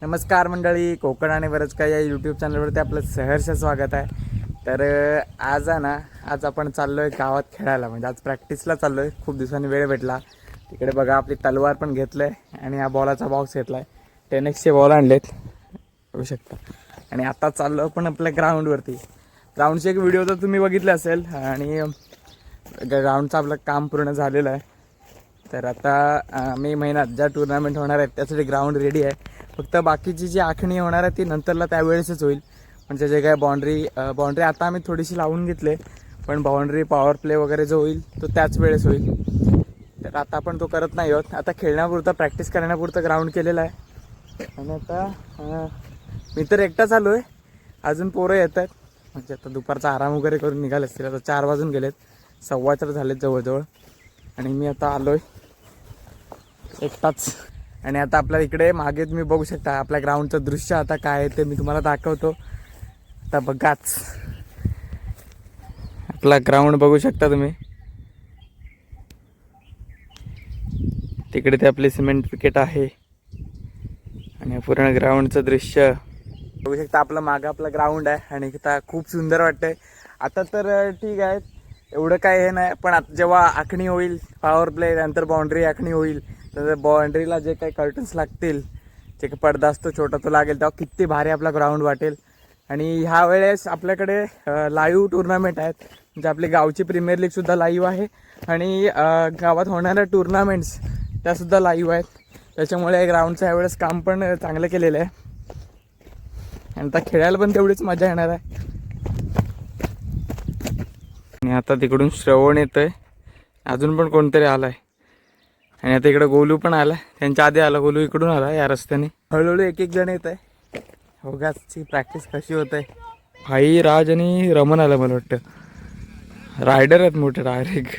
नमस्कार मंडळी, कोकण आणि बरंच काही या यूट्यूब चॅनलवरती आपलं सहर्ष स्वागत आहे. तर आज आपण चाललो आहे गावात खेळायला. म्हणजे आज प्रॅक्टिसला चाललो आहे. खूप दिवसांनी वेळ भेटला. तिकडे बघा आपली तलवार पण घेतलं आहे आणि हा बॉलाचा बॉक्स घेतला आहे. 10Xचे बॉल आणलेत बघू शकता. आणि आता चाललो पण आपल्या ग्राउंडवरती. ग्राउंडचे एक व्हिडिओ तर तुम्ही बघितले असेल आणि ग्राउंडचं आपलं काम पूर्ण झालेलं आहे. तर आता मे महिन्यात ज्या टुर्नामेंट होणार आहेत त्यासाठी ग्राउंड रेडी आहे. फक्त बाकीची जी आखणी होणार आहे ती नंतरला त्यावेळेसच होईल. म्हणजे जे काय बाउंड्री आता आम्ही थोडीशी लावून घेतले, पण बाउंड्री पॉवर प्ले वगैरे जो होईल तो त्याच वेळेस होईल. तर आता आपण तो करत नाही आहोत. आता खेळण्यापुरतं प्रॅक्टिस करण्यापुरतं ग्राउंड केलेलं आहे. आणि आता मी तर एकटाच आलो आहे. अजून पोरं येत आहेत. म्हणजे आता दुपारचा आराम वगैरे करून निघाले असतील. आता 4 वाजून गेलेत, 4:15 झालेत जवळजवळ. आणि मी आता आलो आहे एकटाच. आणि आता आपल्या इकडे मागे तुम्ही बघू शकता आपल्या ग्राउंडचं दृश्य आता काय आहे ते मी तुम्हाला दाखवतो. आता बघाच आपला ग्राउंड बघू शकता तुम्ही. तिकडे ते आपले सिमेंट विकेट आहे आणि पूर्ण ग्राउंडचं दृश्य बघू शकता. आपलं मागं आपलं ग्राउंड आहे आणि आता खूप सुंदर वाटतंय. आता तर ठीक आहे, एवढं काय हे नाही, पण आता जेव्हा आखणी होईल पॉवर प्ले नंतर बाउंड्री आखणी होईल तर बाउंड्रीला जे काही कर्टन्स लागतील, जे काही पडदा असतो छोटा तो लागेल, तेव्हा किती भारी आपला ग्राउंड वाटेल. आणि ह्या वेळेस आपल्याकडे लाईव्ह टुर्नामेंट आहेत. म्हणजे आपली गावची प्रीमियर लीगसुद्धा लाईव्ह आहे आणि गावात होणाऱ्या टुर्नामेंट्स त्यासुद्धा लाईव्ह आहेत. त्याच्यामुळे ग्राउंडचं ह्यावेळेस काम पण चांगलं केलेलं आहे आणि आता खेळायला पण तेवढीच मजा येणार आहे. आणि आता तिकडून श्रवण येतोय, अजून पण कोणतरी आलाय. आणि आता इकडे गोलू पण आला. त्यांच्या आधी आला गोलू, इकडून आला या रस्त्याने. हळूहळू एक जण येत आहे. होगाची प्रॅक्टिस कशी होत आहे. भाई राज आणि रमन आला मला वाटतं. रायडर आहेत मोठे डायरेक्ट.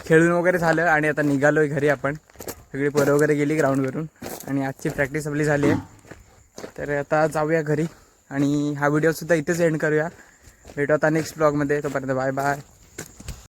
खेळून वगैरे झालं आणि आता निघालोय घरी. आपण सगळी पोरं वगैरे गेली ग्राउंडवरून आणि आजची प्रॅक्टिस आपली झाली आहे. तर आता जाऊया घरी आणि हा व्हिडिओसुद्धा इथेच एंड करूया. भेटू आता नेक्स्ट ब्लॉगमध्ये. तोपर्यंत बाय बाय.